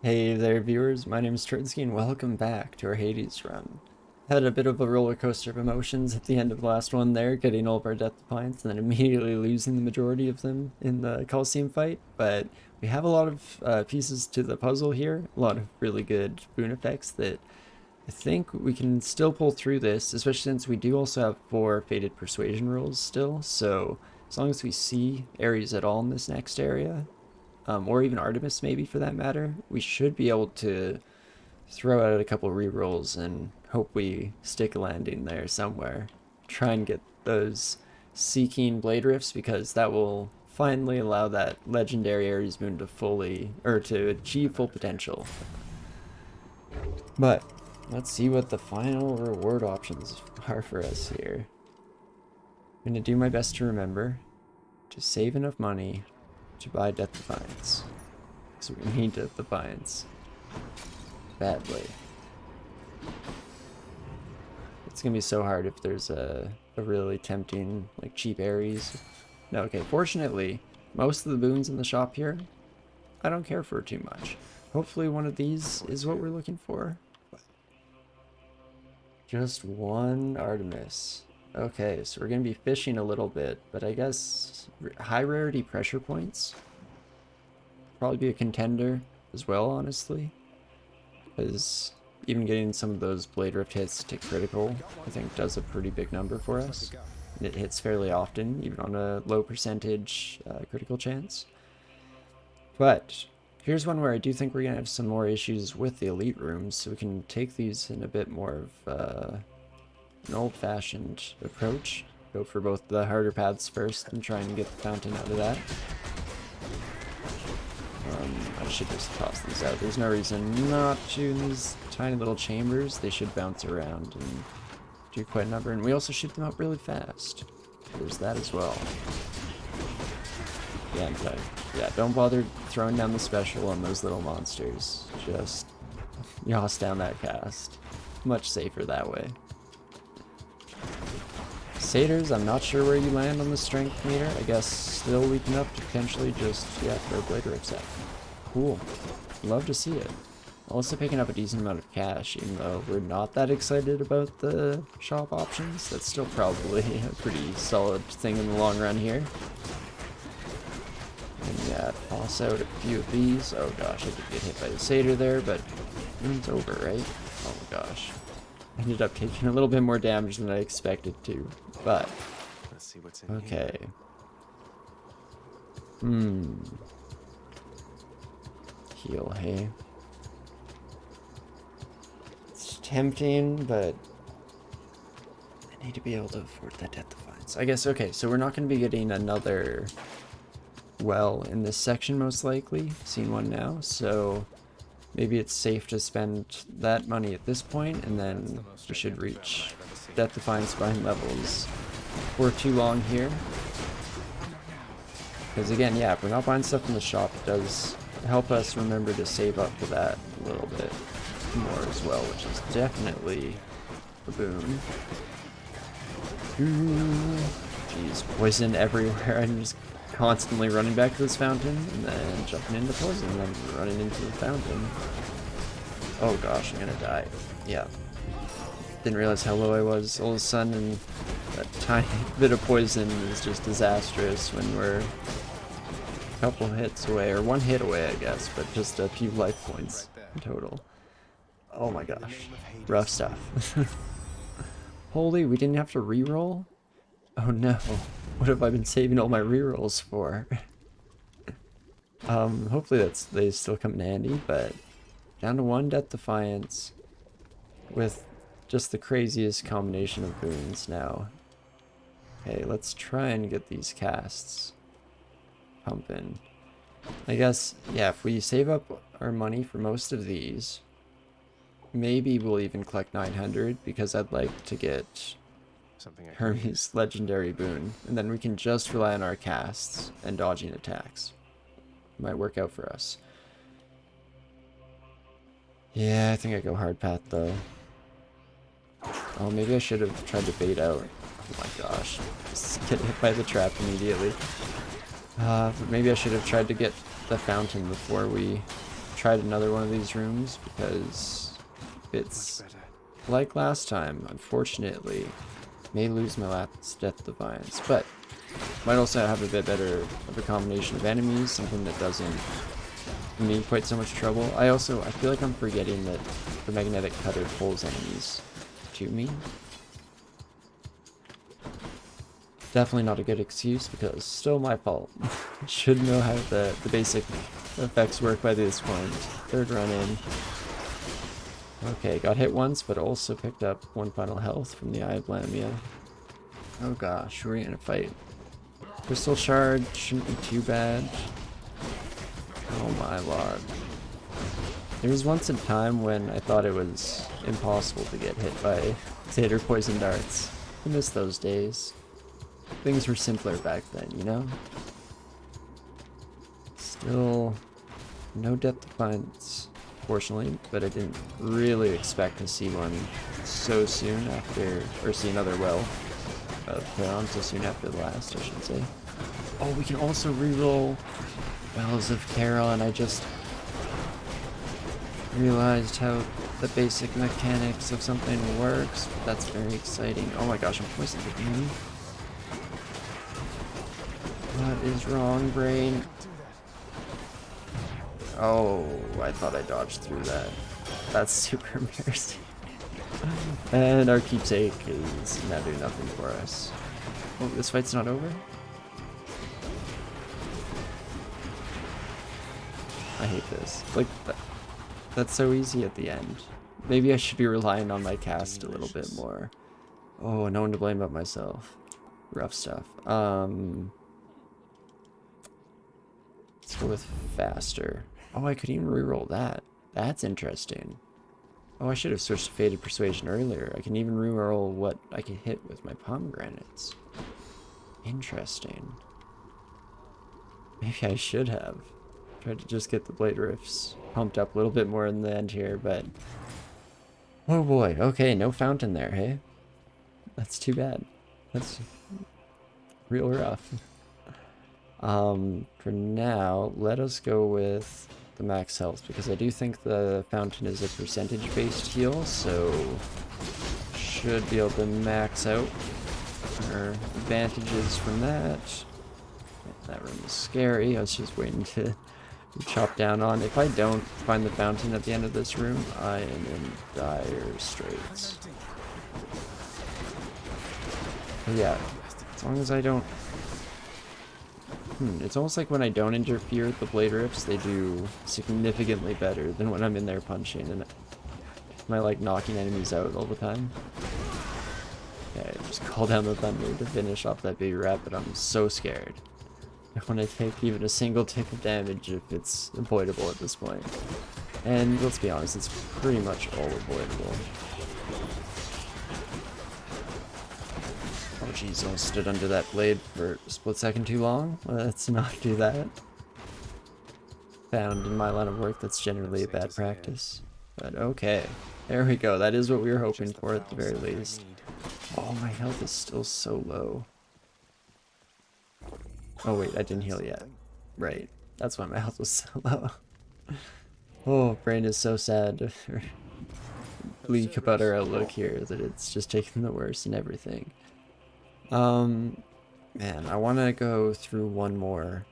Hey there, viewers. My name is Torinski, and welcome back to our Hades run. Had a bit of a roller coaster of emotions at the end of the last one there, getting all of our Death Defiance and then immediately losing the majority of them in the Coliseum fight. But we have a lot of pieces to the puzzle here, a lot of really good boon effects that I think we can still pull through this, especially since we do also have 4 Fated Persuasion rules still. So as long as we see Ares at all in this next area, or even Artemis maybe for that matter, we should be able to throw out a couple rerolls and hope we stick a landing there somewhere. Try and get those Seeking Blade Rifts because that will finally allow that legendary Ares moon to to achieve full potential. But let's see what the final reward options are for us here. I'm gonna do my best to remember to save enough money to buy Death Defiance. So we need Death Defiance badly. It's gonna be so hard if there's a really tempting, like, cheap Ares. No, okay, fortunately, most of the boons in the shop here, I don't care for too much. Hopefully one of these is what we're looking for. Just one Artemis. Okay, so we're gonna be fishing a little bit, but I guess high rarity pressure points probably be a contender as well, honestly, because even getting some of those Blade Rift hits to critical, I think, does a pretty big number for us. And it hits fairly often, even on a low percentage critical chance. But here's one where I do think we're gonna have some more issues with the elite rooms, so we can take these in a bit more of an old-fashioned approach. Go for both the harder paths first and try and get the fountain out of that. I should just toss these out. There's no reason not to in these tiny little chambers. They should bounce around and do quite a number. And we also shoot them out really fast. There's that as well. Yeah, yeah, don't bother throwing down the special on those little monsters. Just yoss down that cast. Much safer that way. Satyrs, I'm not sure where you land on the strength meter. I guess still weak enough to potentially just, yeah, throw Blade Rifts at. Cool. Love to see it. Also picking up a decent amount of cash, even though we're not that excited about the shop options. That's still probably a pretty solid thing in the long run here. And yeah, toss out a few of these. Oh gosh, I did get hit by the satyr there, but it's over, right? Oh gosh. Ended up taking a little bit more damage than I expected to, but let's see what's in okay. Heal, hey. It's tempting, but I need to be able to afford that Death Defiance. I guess, okay, so we're not going to be getting another well in this section, most likely. Seen one now, so maybe it's safe to spend that money at this point, and then we should reach Death Defiance buying levels for too long here. Because again, yeah, if we're not buying stuff in the shop, it does help us remember to save up for that a little bit more as well, which is definitely a boon. Jeez, poison everywhere. I'm just constantly running back to this fountain and then jumping into poison and then running into the fountain. Oh gosh, I'm gonna die. Yeah. Didn't realize how low I was all of a sudden, and that tiny bit of poison is just disastrous when we're a couple hits away, or one hit away I guess, but just a few life points in total. Oh my gosh. Rough stuff. Holy, we didn't have to reroll? Oh no. What have I been saving all my rerolls for? Hopefully they still come in handy, but down to one Death Defiance with just the craziest combination of boons now. Okay, let's try and get these casts pumping. I guess, yeah, if we save up our money for most of these, maybe we'll even collect 900, because I'd like to get Hermes legendary boon, and then we can just rely on our casts and dodging attacks. Might work out for us. Yeah, I think I go hard path though. Oh, maybe I should have tried to bait out. Oh my gosh, just get hit by the trap immediately. But maybe I should have tried to get the fountain before we tried another one of these rooms because it's like last time, unfortunately. May lose my last Death Defiance, but might also have a bit better of a combination of enemies, something that doesn't mean quite so much trouble. I feel like I'm forgetting that the magnetic cutter pulls enemies to me. Definitely not a good excuse because still my fault. Should know how the basic effects work by this point. Third run in. Okay, got hit once, but also picked up one final health from the Eye of Lamia. Oh gosh, we're gonna fight. Crystal Shard shouldn't be too bad. Oh my lord. There was once a time when I thought it was impossible to get hit by Tater Poison Darts. I miss those days. Things were simpler back then, you know? Still, no Death Defiance, fortunately, but I didn't really expect to see one so soon after, or see another well of Charon so soon after the last, I should say. Oh, we can also reroll Wells of Charon. I just realized how the basic mechanics of something works. That's very exciting. Oh my gosh, I'm poisoned again. What is wrong, brain? Oh, I thought I dodged through that. That's super embarrassing. And our keepsake is now doing nothing for us. Oh, this fight's not over? I hate this. Like, that's so easy at the end. Maybe I should be relying on my cast a little bit more. Oh, no one to blame but myself. Rough stuff. Let's go with faster. Oh, I could even reroll that. That's interesting. Oh, I should have switched to Faded Persuasion earlier. I can even reroll what I can hit with my pomegranates. Interesting. Maybe I should have tried to just get the blade riffs pumped up a little bit more in the end here, but oh boy. Okay, no fountain there, hey? That's too bad. That's real rough. For now, let us go with the max health, because I do think the fountain is a percentage-based heal, so should be able to max out our advantages from that. That room is scary. I was just waiting to chop down on. If I don't find the fountain at the end of this room, I am in dire straits. But yeah, as long as I don't... it's almost like when I don't interfere with the blade rips, they do significantly better than when I'm in there punching. And am I like knocking enemies out all the time? Okay, just call down the thunder to finish off that big rat, but I'm so scared. I want to take even a single tick of damage if it's avoidable at this point. And let's be honest, it's pretty much all avoidable. Oh jeez, almost stood under that blade for a split second too long. Let's not do that. Found in my line of work, that's generally a bad practice. But okay, there we go. That is what we were hoping for at the very least. Oh, my health is still so low. Oh wait, I didn't heal yet. Right, that's why my health was so low. Oh, brain is so sad. Bleak about our outlook here, that it's just taking the worst and everything. Man, I want to go through one more.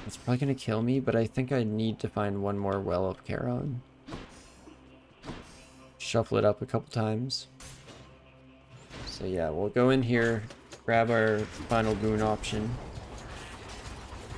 It's probably going to kill me, but I think I need to find one more Well of Charon. Shuffle it up a couple times. So yeah, we'll go in here, grab our final boon option.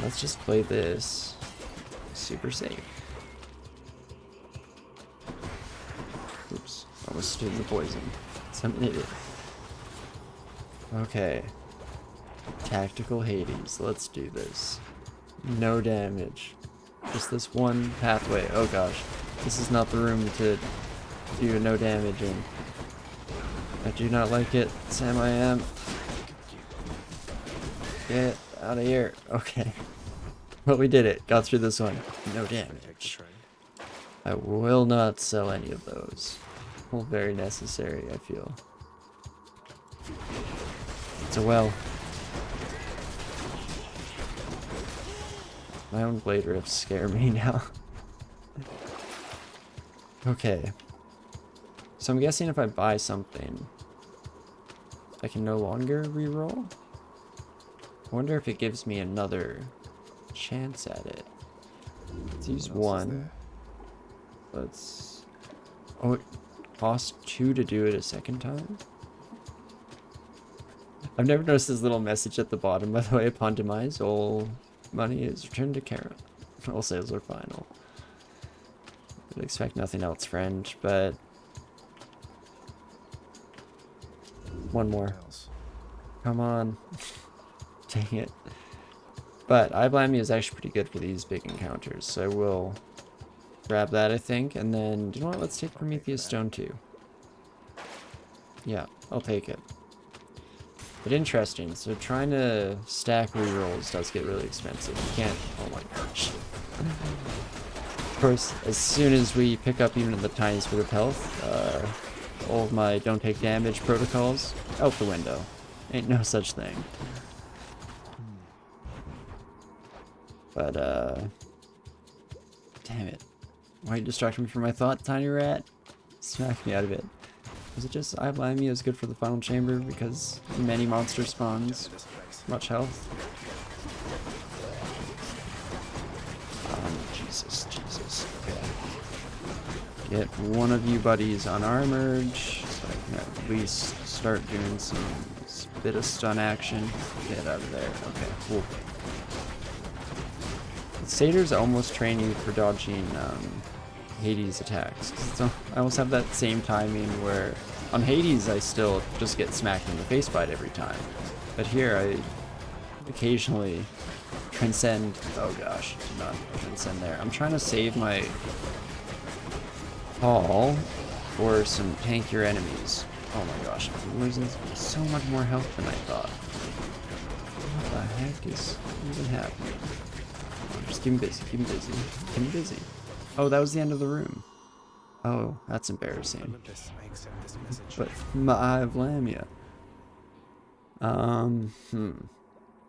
Let's just play this super safe. Oops, almost stood the poison. Some idiot. Okay. Tactical Hades, let's do this. No damage. Just this one pathway. Oh gosh. This is not the room to do no damage in. I do not like it. Sam, I am. Get out of here. Okay. But we did it. Got through this one. No damage. I will not sell any of those. Well, very necessary, I feel. It's a well. My own blade riffs scare me now. Okay. So I'm guessing if I buy something, I can no longer reroll? I wonder if it gives me another chance at it. Let's use one. Let's... Oh, it costs 2 to do it a second time? I've never noticed this little message at the bottom, by the way. Upon demise, all money is returned to Kara. All sales are final. Would expect nothing else, friend, but... One more. Come on. Dang it. But Eye of Lamia is actually pretty good for these big encounters, so I will grab that, I think. And then, you know what? Let's take Prometheus Stone too. Yeah, I'll take it. But interesting, so trying to stack rerolls does get really expensive. You can't... Oh my gosh. Of course, as soon as we pick up even the tiniest bit of health, all of my don't take damage protocols out the window. Ain't no such thing. But, damn it. Why you distract me from my thought, tiny rat? Smack me out of it. Was it just Eye of Lamia is good for the final chamber because many monster spawns, much health? Jesus. Okay. Get one of you buddies unarmored, so I can at least start doing some bit of stun action. Get out of there. Okay, cool. Satyrs almost train you for dodging Hades attacks. So I almost have that same timing where on Hades I still just get smacked in the face by it every time. But here I occasionally transcend. Oh gosh, did not transcend there. I'm trying to save my haul for some tankier enemies. Oh my gosh, I'm losing so much more health than I thought. What the heck is even happening? Just keep him busy, keep him busy, keep him busy. Oh, that was the end of the room. Oh, that's embarrassing. But my Eye of Lamia.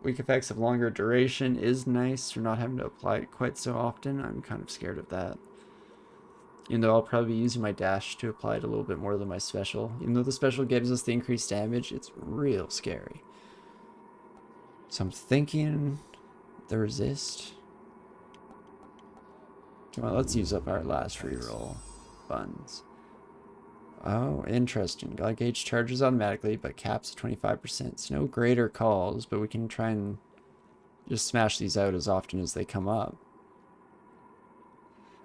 Weak effects of longer duration is nice for not having to apply it quite so often. I'm kind of scared of that. Even though I'll probably be using my dash to apply it a little bit more than my special. Even though the special gives us the increased damage, it's real scary. So I'm thinking the resist. Come on, let's use up our last reroll funds. Oh, interesting. God gauge charges automatically, but caps at 25%. So no greater calls, but we can try and just smash these out as often as they come up.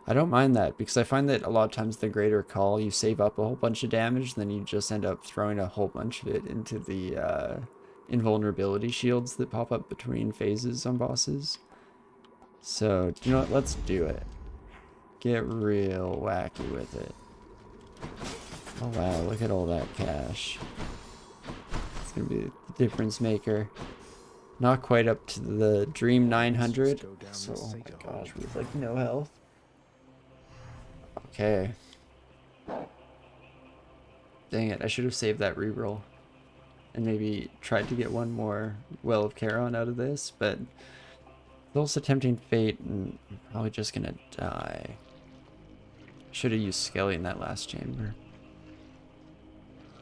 I don't mind that, because I find that a lot of times the greater call, you save up a whole bunch of damage, then you just end up throwing a whole bunch of it into the invulnerability shields that pop up between phases on bosses. So, you know what? Let's do it. Get real wacky with it. Oh wow, look at all that cash. It's gonna be the difference maker. Not quite up to the Dream 900. So, oh my gosh, we have like no health. Okay. Dang it, I should have saved that reroll. And maybe tried to get one more Well of Charon out of this, but it's also tempting fate and I'm probably just gonna die. Should have used Skelly in that last chamber.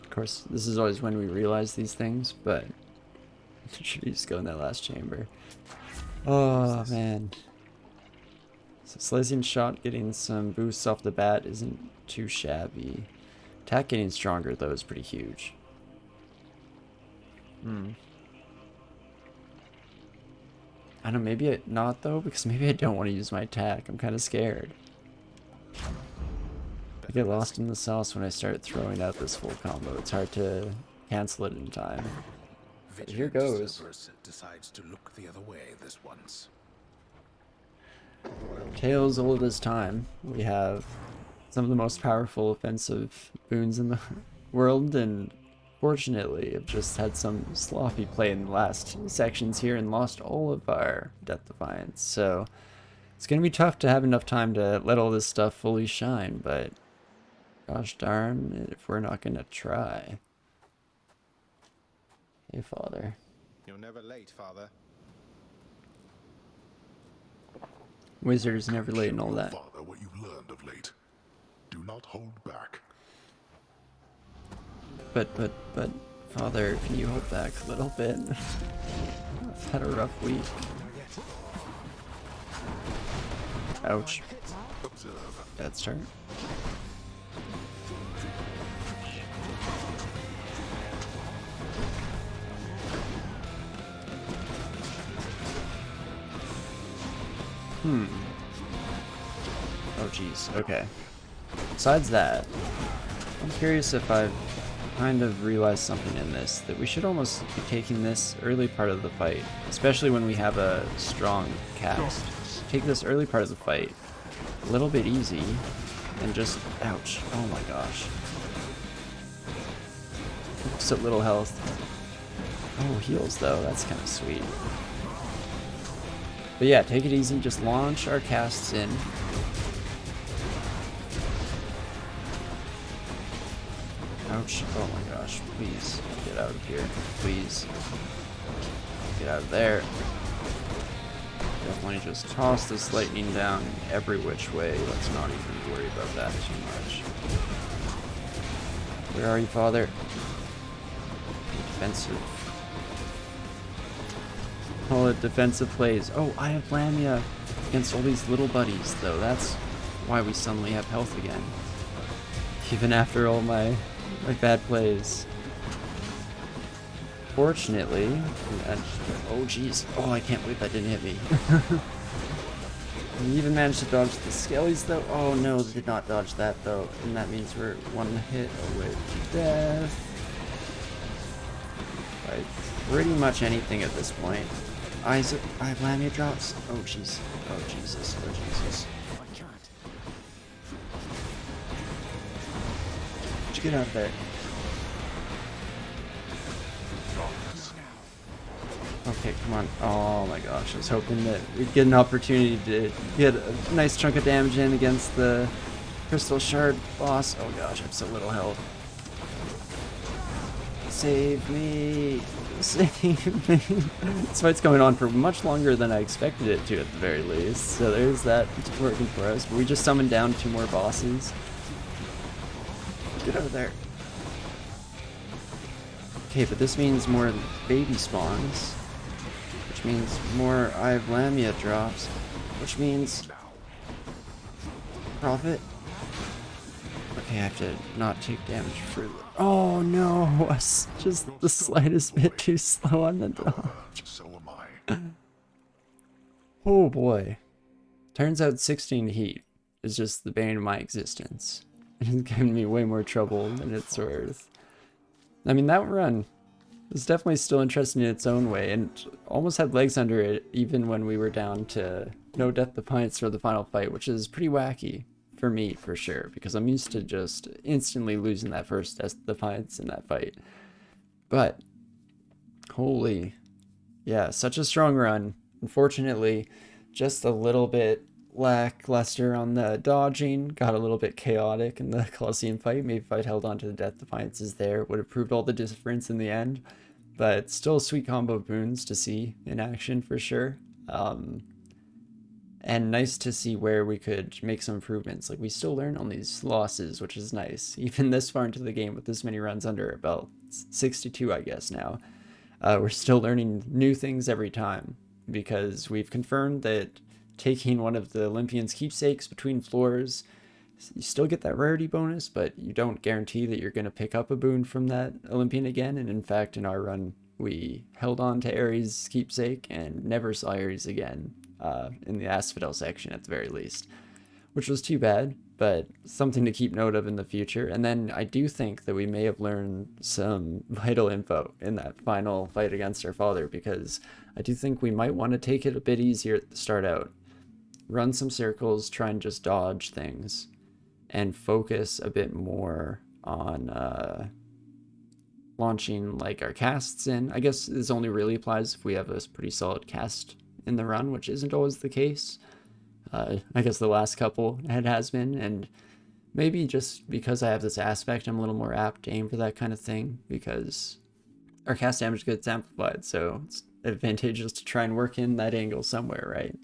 Of course, this is always when we realize these things, but should have used Skelly in that last chamber. Oh man. So Slesian shot getting some boosts off the bat isn't too shabby. Attack getting stronger though is pretty huge. I don't know, maybe not though, because maybe I don't want to use my attack. I'm kind of scared. I get lost in the sauce when I start throwing out this full combo. It's hard to cancel it in time. But here goes. Decides to look the other way this once. Tales old as time. We have some of the most powerful offensive boons in the world, and fortunately I've just had some sloppy play in the last sections here and lost all of our Death Defiance. So it's going to be tough to have enough time to let all this stuff fully shine, but gosh darn if we're not going to try. Hey, Father. You're never late, Father. Wizards never late and Show all your that. father what you've learned of late. Do not hold back. But, Father, can you hold back a little bit? I've had a rough week. Ouch. Observe. Bad start. Oh jeez, okay. Besides that, I'm curious if I've kind of realized something in this, that we should almost be taking this early part of the fight, especially when we have a strong cast. Take this early part of the fight a little bit easy, and just, ouch, oh my gosh. So little health. Oh, heals though, that's kind of sweet. But yeah, take it easy, just launch our casts in. Ouch, oh my gosh, please, get out of here, please. Get out of there. Definitely just toss this lightning down every which way, let's not even worry about that too much. Where are you, Father? Defensive. All the defensive plays. Oh, I have Lamia against all these little buddies, though. That's why we suddenly have health again. Even after all my bad plays. Fortunately, oh jeez. Oh, I can't believe that didn't hit me. We even managed to dodge the skellies, though. Oh no, they did not dodge that, though. And that means we're one hit away from death. Like, pretty much anything at this point. I have Lamia drops. Oh jeez. Oh Jesus. Oh Jesus. I can't. Did you get out of there? Okay, come on. Oh my gosh, I was hoping that we'd get an opportunity to get a nice chunk of damage in against the Crystal Shard boss. Oh gosh, I have so little health. Save me! Save me! This fight's going on for much longer than I expected it to, at the very least. So there's that working for us. But we just summoned down 2 more bosses. Get out of there. Okay, but this means more baby spawns. Which means more Eye of Lamia drops. Which means... profit. Okay, I have to not take damage for... Oh no! I was just the slightest bit too slow on the dodge. So am I. Oh boy. Turns out 16 heat is just the bane of my existence. It's giving me way more trouble than it's worth. I mean, that run was definitely still interesting in its own way, and almost had legs under it even when we were down to no Death Defiance for the final fight, which is pretty wacky. For me, for sure, because I'm used to just instantly losing that first Death Defiance in that fight. But, holy, yeah, such a strong run. Unfortunately, just a little bit lackluster on the dodging, got a little bit chaotic in the Colosseum fight. Maybe if I'd held on to the Death Defiances there, it would have proved all the difference in the end. But still a sweet combo of boons to see in action for sure. And nice to see where we could make some improvements. Like, we still learn on these losses, which is nice. Even this far into the game with this many runs under our belt. 62, I guess, now. We're still learning new things every time. Because we've confirmed that taking one of the Olympian's keepsakes between floors, you still get that rarity bonus, but you don't guarantee that you're going to pick up a boon from that Olympian again. And in fact, in our run, we held on to Ares' keepsake and never saw Ares again. In the Asphodel section at the very least, which was too bad, but something to keep note of in the future. And then I do think that we may have learned some vital info in that final fight against our father, because I do think we might want to take it a bit easier at the start out, run some circles, try and just dodge things, and focus a bit more on launching like our casts in. I guess this only really applies if we have a pretty solid cast in the run, which isn't always the case. I guess the last couple it has been, and maybe just because I have this aspect, I'm a little more apt to aim for that kind of thing, because our cast damage gets amplified, so it's advantageous to try and work in that angle somewhere, right?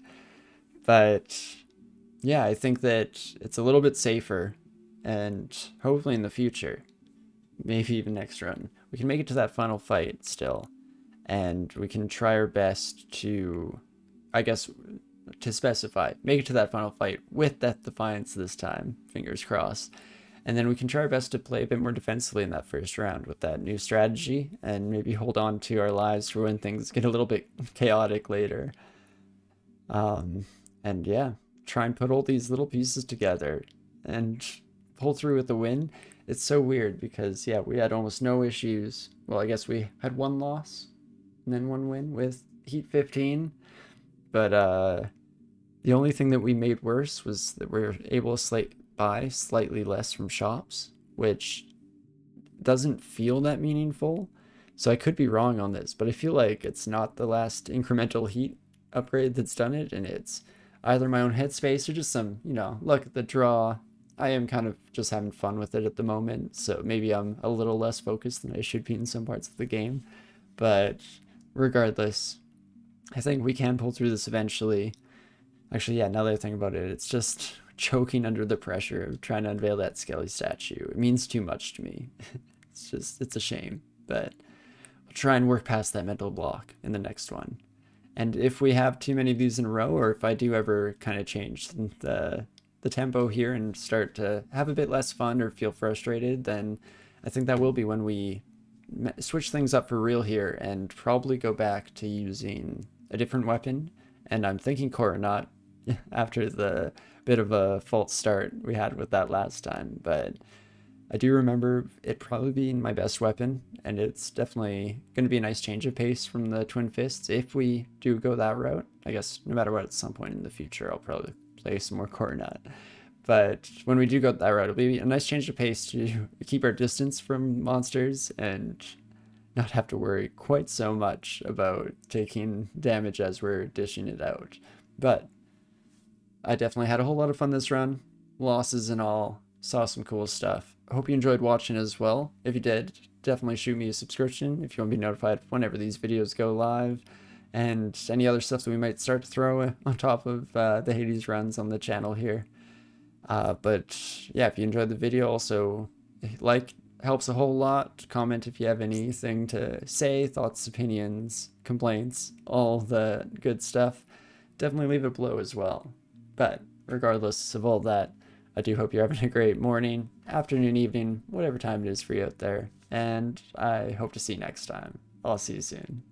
But yeah, I think that it's a little bit safer, and hopefully in the future, maybe even next run, we can make it to that final fight still, and we can try our best to, I guess, to specify, make it to that final fight with Death Defiance this time, fingers crossed. And then we can try our best to play a bit more defensively in that first round with that new strategy, and maybe hold on to our lives for when things get a little bit chaotic later. And yeah, try and put all these little pieces together and pull through with the win. It's so weird because, yeah, we had almost no issues. Well, I guess we had one loss and then one win with Heat 15. But the only thing that we made worse was that we were able to buy slightly less from shops, which doesn't feel that meaningful. So I could be wrong on this, but I feel like it's not the last incremental Heat upgrade that's done it, and it's either my own headspace or just some, luck at the draw. I am kind of just having fun with it at the moment, so maybe I'm a little less focused than I should be in some parts of the game. But regardless, I think we can pull through this eventually. Actually, yeah, now that I think about it, it's just choking under the pressure of trying to unveil that Skelly statue. It means too much to me. It's a shame, but we'll try and work past that mental block in the next one. And if we have too many of these in a row, or if I do ever kind of change the tempo here and start to have a bit less fun or feel frustrated, then I think that will be when we switch things up for real here and probably go back to using a different weapon. And I'm thinking Coronat after the bit of a false start we had with that last time, but I do remember it probably being my best weapon, and it's definitely going to be a nice change of pace from the Twin Fists if we do go that route. I guess no matter what, at some point in the future, I'll probably play some more Coronet. But when we do go that route, it'll be a nice change of pace to keep our distance from monsters and not have to worry quite so much about taking damage as we're dishing it out. But I definitely had a whole lot of fun this run, losses and all, saw some cool stuff. I hope you enjoyed watching as well. If you did, definitely shoot me a subscription if you want to be notified whenever these videos go live, and any other stuff that we might start to throw on top of the Hades runs on the channel here. But yeah, if you enjoyed the video, also like helps a whole lot. Comment if you have anything to say, thoughts, opinions, complaints, all the good stuff. Definitely leave it below as well. But regardless of all that, I do hope you're having a great morning, afternoon, evening, whatever time it is for you out there. And I hope to see you next time. I'll see you soon.